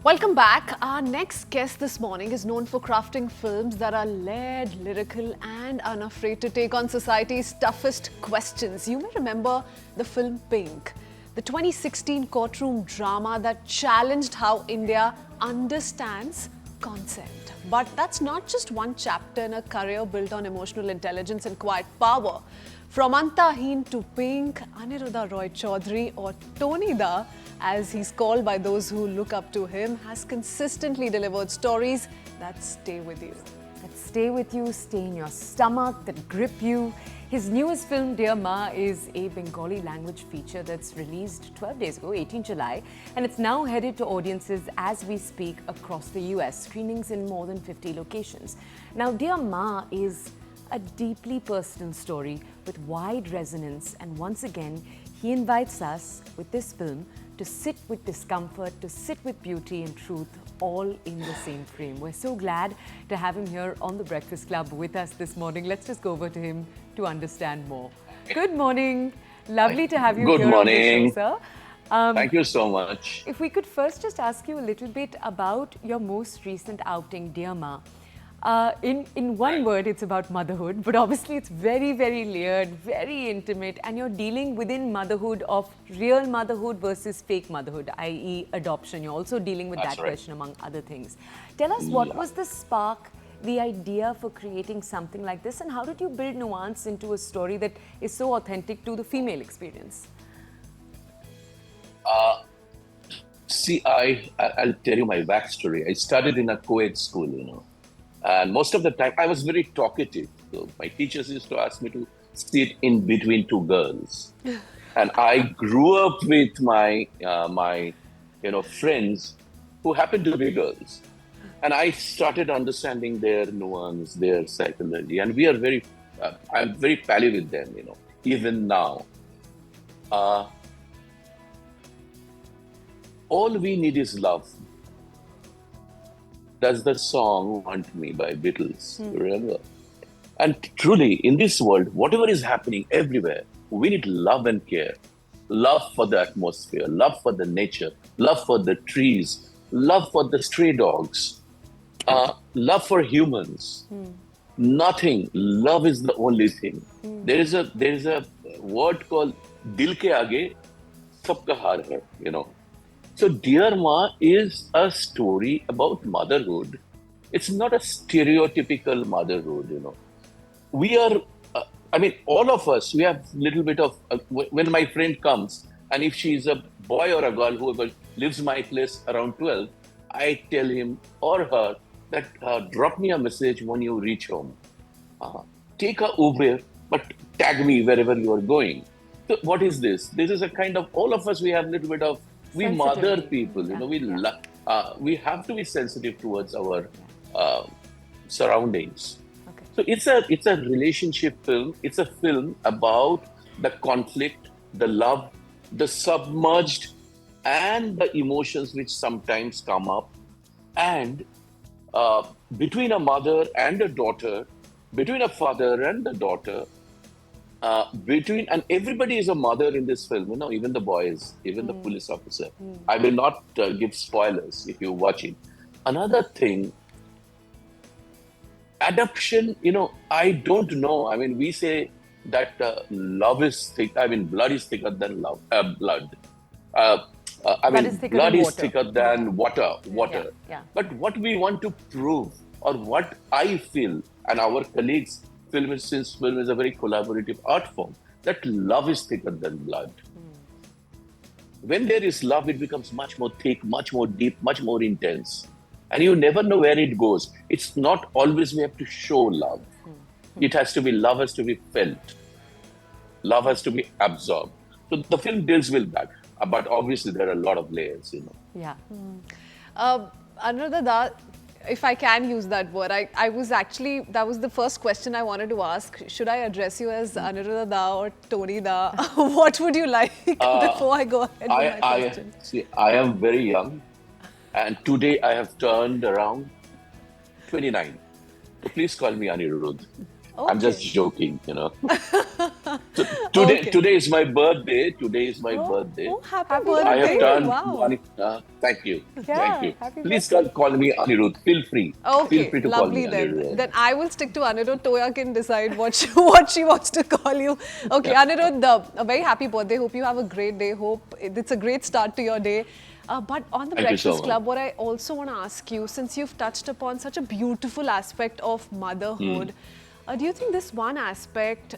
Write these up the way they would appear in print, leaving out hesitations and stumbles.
Welcome back. Our next guest this morning is known for crafting films that are layered, lyrical, and unafraid to take on society's toughest questions. You may remember the film Pink, the 2016 courtroom drama that challenged how India understands consent. But that's not just one chapter in a career built on emotional intelligence and quiet power. From Antaheen to Pink, Aniruddha Roy Chowdhury, or Tony Da, as he's called by those who look up to him, has consistently delivered stories that stay with you. That stay with you, stay in your stomach, that grip you. His newest film, Dear Maa, is a Bengali language feature that's released 12 days ago, 18 July, and it's now headed to audiences as we speak across the US, screenings in more than 50 locations. Now, Dear Maa is a deeply personal story with wide resonance, and once again, he invites us with this film to sit with discomfort, to sit with beauty and truth, all in the same frame. We're so glad to have him here on The Breakfast Club with us this morning. Let's just go over to him to understand more. Good morning. Lovely to have you Good here morning. on the show, sir. Thank you so much. If we could first just ask you a little bit about your most recent outing, Dear Maa. In one word, it's about motherhood, but obviously it's very, very layered, very intimate, and you're dealing within motherhood of real motherhood versus fake motherhood, i.e. adoption. You're also dealing with That's that right. question, among other things. Tell us, what was the spark, the idea for creating something like this, and how did you build nuance into a story that is so authentic to the female experience? See, I'll tell you my backstory. I studied in a co-ed school, and most of the time I was very talkative. So my teachers used to ask me to sit in between two girls, and I grew up with my friends who happened to be girls, and I started understanding their nuance, their psychology, and we are I'm very pally with them, even now. All we need is love. That's the song Want Me by Beatles, remember? And truly, in this world, whatever is happening everywhere, we need love and care. Love for the atmosphere, love for the nature, love for the trees, love for the stray dogs, love for humans. Nothing. Love is the only thing. There is a word called Dil ke aage sabka haar hai, So Dear Maa is a story about motherhood. It's not a stereotypical motherhood, We are, all of us, we have little bit of, when my friend comes, and if she is a boy or a girl, whoever lives my place around 12, I tell him or her that drop me a message when you reach home. Take a Uber, but tag me wherever you are going. So what is this? This is a kind of, all of us, we have little bit of, we mother people, we have to be sensitive towards our surroundings. Okay. So it's a relationship film. It's a film about the conflict, the love, the submerged, and the emotions which sometimes come up, and between a mother and a daughter, between a father and a daughter, and everybody is a mother in this film, even the boys, even the police officer. I will not give spoilers if you watch it. Another thing, adoption, I don't know. We say that love is thick. Blood is thicker than love. Blood. Blood is thicker than water. Yeah. But what we want to prove, or what I feel, and our colleagues, since film is a very collaborative art form, that love is thicker than blood. When there is love, it becomes much more thick, much more deep, much more intense. And you never know where it goes. It's not always we have to show love. It has to be, love has to be felt. Love has to be absorbed. So the film deals with that. But obviously there are a lot of layers, Yeah. Aniruddha, if I can use that word, I was actually, that was the first question I wanted to ask. Should I address you as Aniruddha Da or Tony Da? What would you like before I go ahead with my question? I am very young, and today I have turned around 29. So please call me Aniruddha. I'm just Okay. joking, So Okay. today is my birthday. Today is my Oh, birthday. oh, happy Happy I have birthday. birthday. turned Wow. one. Thank you, thank Yeah, you. happy Please birthday. call me Anirudh. Feel Okay, free to call me lovely then. Anirudh. Then I will stick to Anirudh. Toya can decide what what she wants to call you. Okay, Anirudh, a very happy birthday. Hope you have a great day. Hope it's a great start to your day. But on the Thank you so Breakfast much. Club, what I also want to ask you, since you've touched upon such a beautiful aspect of motherhood, do you think this one aspect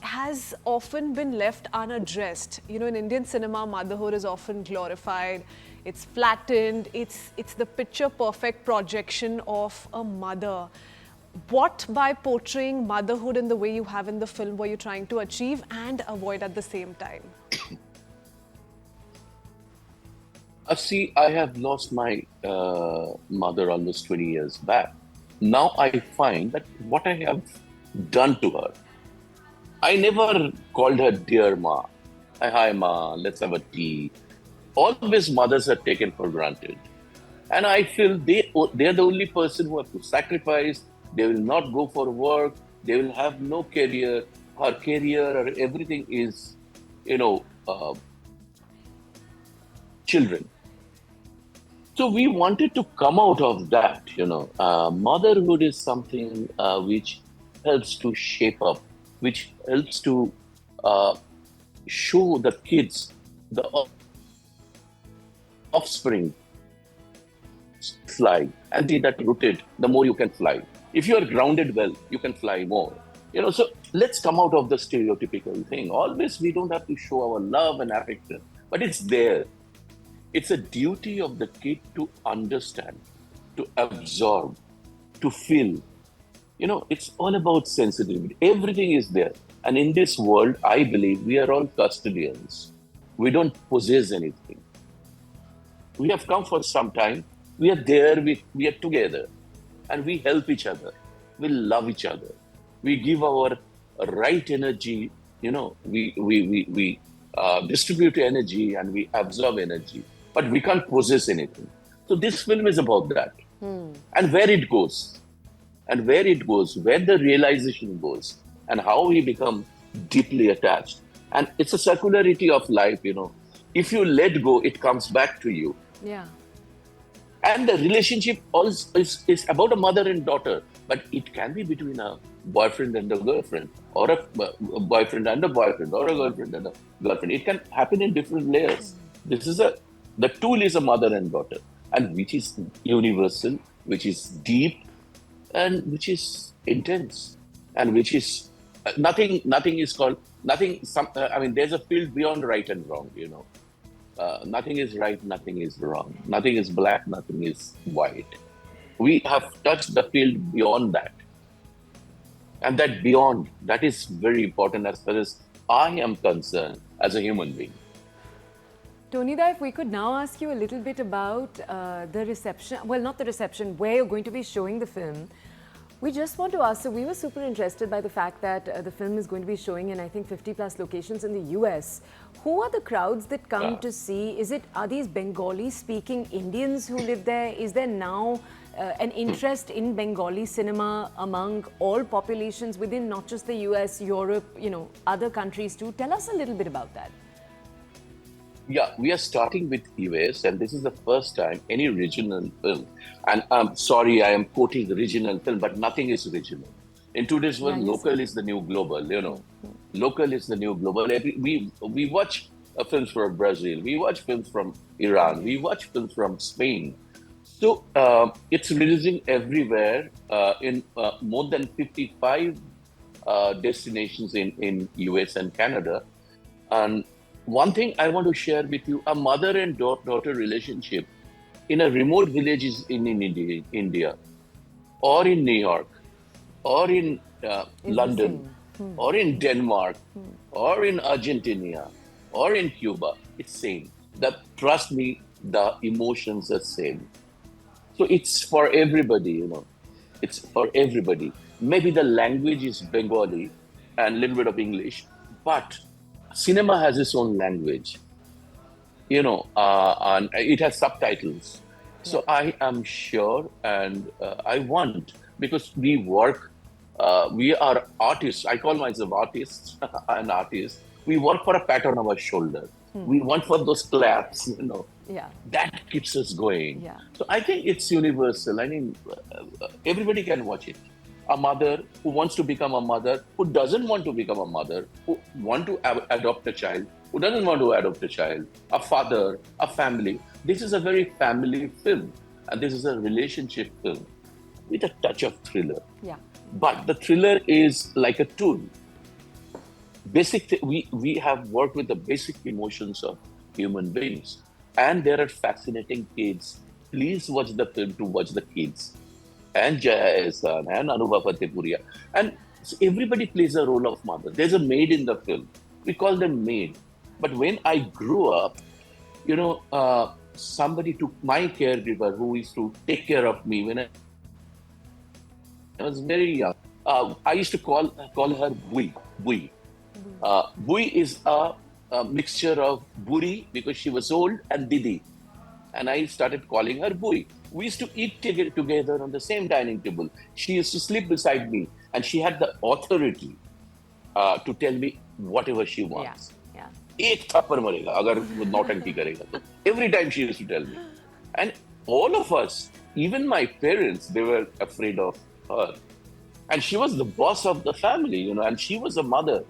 has often been left unaddressed? You know, in Indian cinema, motherhood is often glorified. It's flattened. It's the picture perfect projection of a mother. What, by portraying motherhood in the way you have in the film, were you trying to achieve and avoid at the same time? See, I have lost my mother almost 20 years back. Now I find that what I have done to her, I never called her Dear Maa. Hi, Ma, let's have a tea. Always mothers are taken for granted. And I feel they're the only person who have to sacrifice. They will not go for work. They will have no career. Her career or everything is, children. So we wanted to come out of that. Motherhood is something which helps to shape up, which helps to uh, show the kids, the offspring, fly. And see that rooted, the more you can fly. If you are grounded well, you can fly more. So let's come out of the stereotypical thing. Always we don't have to show our love and affection, but it's there. It's a duty of the kid to understand, to absorb, to feel. It's all about sensitivity. Everything is there. And in this world, I believe we are all custodians. We don't possess anything. We have come for some time. We are there. We are together. And we help each other. We love each other. We give our right energy. We distribute energy and we absorb energy. But we can't possess anything. So this film is about that. And where it goes. And where it goes, where the realization goes, and how we become deeply attached. And it's a circularity of life. If you let go, it comes back to you. Yeah. And the relationship also is about a mother and daughter, but it can be between a boyfriend and a girlfriend, or a boyfriend and a boyfriend, or a girlfriend and a girlfriend. It can happen in different layers. The tool is a mother and daughter, and which is universal, which is deep, and which is intense, and which is nothing is called nothing. I mean, there's a field beyond right and wrong. Nothing is right, nothing is wrong, nothing is black, nothing is white. We have touched the field beyond that, and that beyond that is very important as far as I am concerned as a human being. Tonida, if we could now ask you a little bit about the reception, well, not the reception, where you're going to be showing the film. We just want to ask, so we were super interested by the fact that the film is going to be showing in, I think, 50 plus locations in the US. Who are the crowds that come to see? Are these Bengali speaking Indians who live there? Is there now an interest in Bengali cinema among all populations within not just the US, Europe, other countries too? Tell us a little bit about that. Yeah, we are starting with US, and this is the first time any regional film. And I'm sorry, I am quoting the regional film, but nothing is regional. In today's world, local is the new global. Local is the new global. We watch films from Brazil, we watch films from Iran, we watch films from Spain. So it's releasing everywhere in more than 55 destinations in US and Canada. And one thing I want to share with you, a mother and daughter relationship in a remote village in India, or in New York, or in London, or in Denmark, or in Argentina, or in Cuba. It's same. Trust me, the emotions are same. So it's for everybody. It's for everybody. Maybe the language is Bengali and a little bit of English, but cinema has its own language, and it has subtitles. So I am sure, and I want, because we work We are artists. I call myself artist, an artist. We work for a pat on our shoulder. We want for those claps, Yeah. that keeps us going. Yeah. So I think it's universal. I mean, everybody can watch it. A mother who wants to become a mother, who doesn't want to become a mother, who want to adopt a child, who doesn't want to adopt a child, a father, a family. This is a very family film, and this is a relationship film with a touch of thriller. Yeah. But the thriller is like a tool. We have worked with the basic emotions of human beings, and there are fascinating kids. Please watch the film to watch the kids, and Jaya Ehsan and Anubhav Fatehpuria, and everybody plays a role of mother. There's a maid in the film. We call them maid. But when I grew up, somebody took my caregiver who used to take care of me when I was very young. I used to call her Bui. Bui. Bui is a mixture of Buri because she was old and Didi. And I started calling her Bui. We used to eat together on the same dining table. She used to sleep beside me, and she had the authority to tell me whatever she wants. Yeah. एक थप्पड़ मरेगा अगर वो नौटंकी करेगा तो. Every time she used to tell me. And all of us, even my parents, they were afraid of her. And she was the boss of the family, and she was a mother.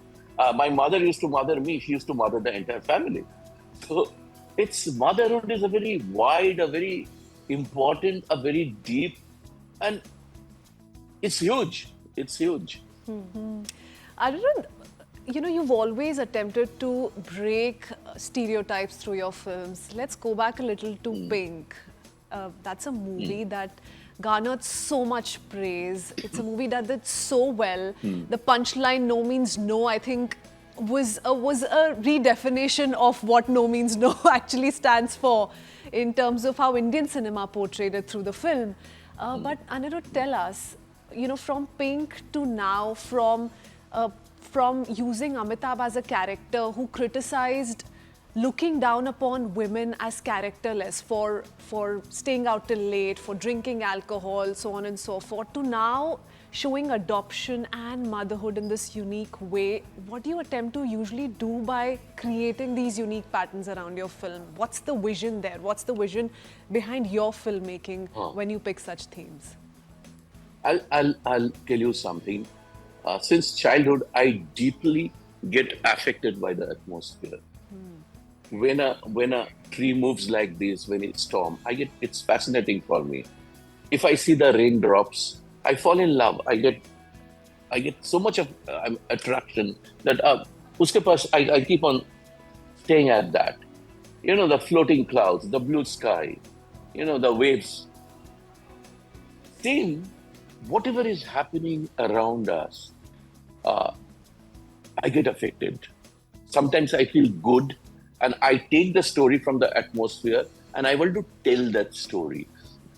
My mother used to mother me. She used to mother the entire family. So motherhood is a very wide, a very important, a very deep, and it's huge. It's huge. Aniruddha, you've always attempted to break stereotypes through your films. Let's go back a little to Pink. That's a movie that garnered so much praise. It's a movie that did so well. The punchline "no means no," I think, was a redefinition of what "no means no" actually stands for in terms of how Indian cinema portrayed it through the film. But Aniruddha, tell us, from Pink to now, from using Amitabh as a character who criticized looking down upon women as characterless for staying out till late, for drinking alcohol, so on and so forth, to now showing adoption and motherhood in this unique way. What do you attempt to usually do by creating these unique patterns around your film? What's the vision there? What's the vision behind your filmmaking when you pick such themes? I'll tell you something. Since childhood, I deeply get affected by the atmosphere. When a tree moves like this, when it's storm, it's fascinating for me. If I see the raindrops, I fall in love. I get so much of attraction that uske paas, I keep on staying at that. The floating clouds, the blue sky, the waves. Seeing whatever is happening around us, I get affected. Sometimes I feel good, and I take the story from the atmosphere and I want to tell that story.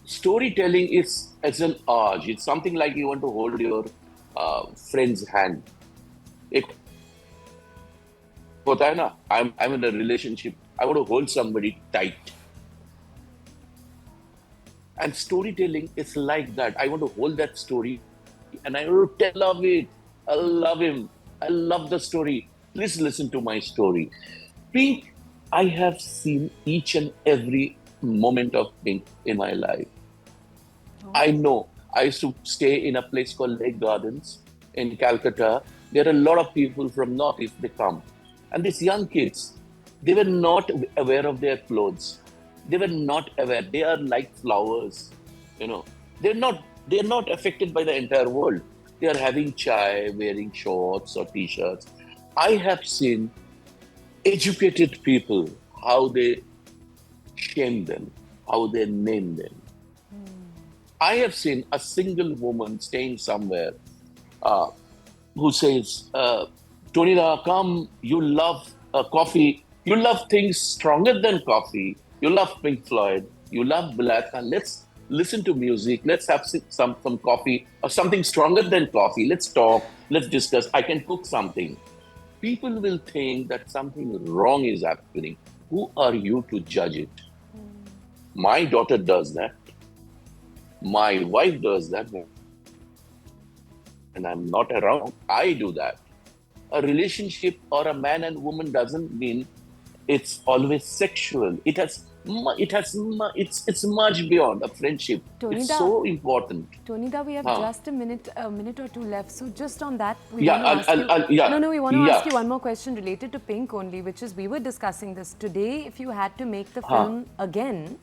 Storytelling is an art. It's something like you want to hold your friend's hand. एक होता है ना, I'm in a relationship. I want to hold somebody tight. And storytelling is like that. I want to hold that story and I want to love it. I love him. I love the story. Please listen to my story. Pink, I have seen each and every moment of Pink in my life. I know. I used to stay in a place called Lake Gardens in Calcutta. There are a lot of people from Northeast, they come. And these young kids, they were not aware of their clothes. They were not aware. They are like flowers, They're not affected by the entire world. They are having chai, wearing shorts or t-shirts. I have seen educated people, how they shame them, how they name them. I have seen a single woman staying somewhere who says, Tonira, come, you love coffee. You love things stronger than coffee. You love Pink Floyd. You love black. And let's listen to music. Let's have some coffee or something stronger than coffee. Let's talk. Let's discuss. I can cook something. People will think that something wrong is happening. Who are you to judge it? My daughter does that. My wife does that. and I'm not around, I do that. A relationship or a man and woman doesn't mean it's always sexual. It's much beyond a friendship. It's Tonida, so important. Tonida, we have Huh. just a minute or two left. So just on that, we Yeah, want to ask you. yeah, No, we want to yeah. ask you one more question related to Pink only, which is we were discussing this today. If you had to make the Huh. film again,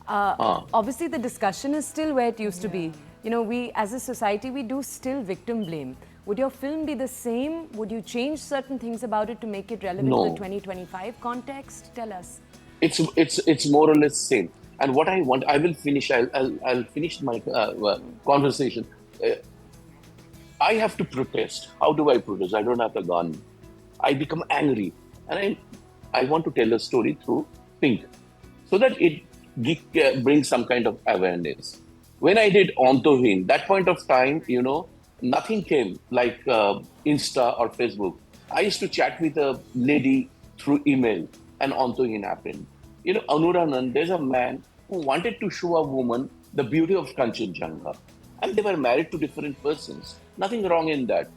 obviously the discussion is still where it used to be. You know, we as a society we do still victim blame. Would your film be the same? Would you change certain things about it to make it relevant to No. the 2025 context? Tell us. It's more or less same. And what I want, I will finish. I'll finish my conversation. I have to protest. How do I protest? I don't have a gun. I become angry, and I want to tell a story through Pink, so that it brings some kind of awareness. When I did Ontohin, that point of time, nothing came like Insta or Facebook. I used to chat with a lady through email, and Ontohin happened. Anuranand, there's a man who wanted to show a woman the beauty of Kanchenjunga, and they were married to different persons. Nothing wrong in that.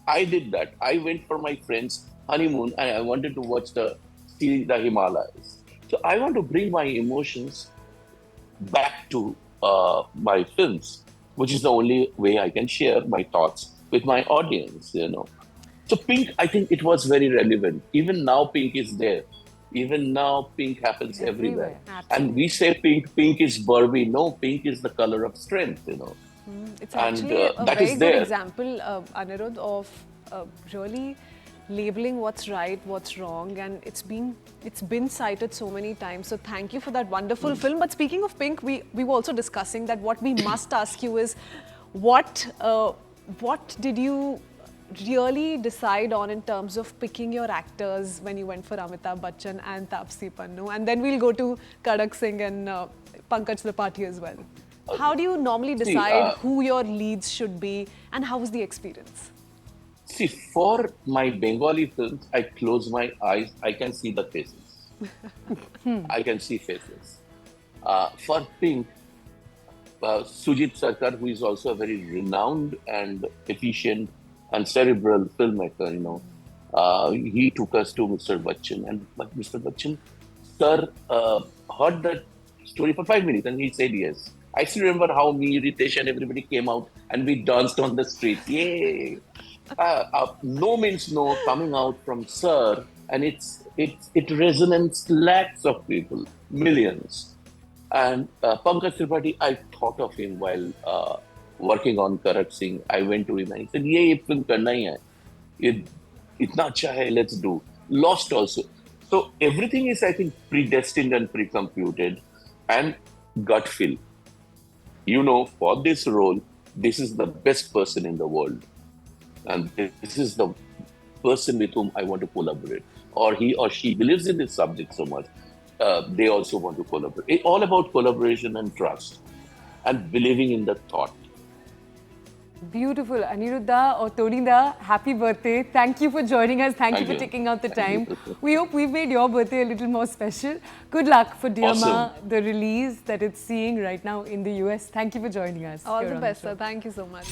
I did that. I went for my friend's honeymoon and I wanted to see the Himalayas. So I want to bring my emotions back to my films, which is the only way I can share my thoughts with my audience. So Pink, I think it was very relevant. Even now, Pink is there. Even now, Pink happens everywhere. And we say Pink is Barbie. No, Pink is the color of strength. It's And actually a that very is good there. example, Aniruddha, of really labeling what's right, what's wrong, and it's been cited so many times. So thank you for that wonderful film. But speaking of Pink, we were also discussing that what we must ask you is what did you really decide on in terms of picking your actors when you went for Amitabh Bachchan and Taapsee Pannu, and then we'll go to Kadak Singh and Pankaj Tripathi as well. How do you normally decide who your leads should be, and how was the experience? See, for my Bengali films, I close my eyes, I can see the faces. I can see faces. For Pink, Sujit Sarkar, who is also a very renowned and efficient and cerebral filmmaker, he took us to Mr. Bachchan. And Mr. Bachchan, sir, heard that story for 5 minutes and he said yes. I still remember how me, Ritesh, and everybody came out and we danced on the street. Yay! No means no coming out from Sir, and it resonates lakhs of people, millions. And Pankaj Tripathi, I thought of him while working on Karak Singh. I went to him and he said, "Ye film karna hi hai. Ye itna acha hai, let's do." Lost also. So everything is, I think, predestined and pre-computed, and gut feel. For this role, this is the best person in the world. And this is the person with whom I want to collaborate. Or he or she believes in this subject so much, they also want to collaborate. It's all about collaboration and trust and believing in the thought. Beautiful. Aniruddha or Tonida, happy birthday. Thank you for joining us. Thank you for taking out the time. We hope we've made your birthday a little more special. Good luck for Dear Maa, the release that it's seeing right now in the US. Thank you for joining us. All the best, sir. Thank you so much.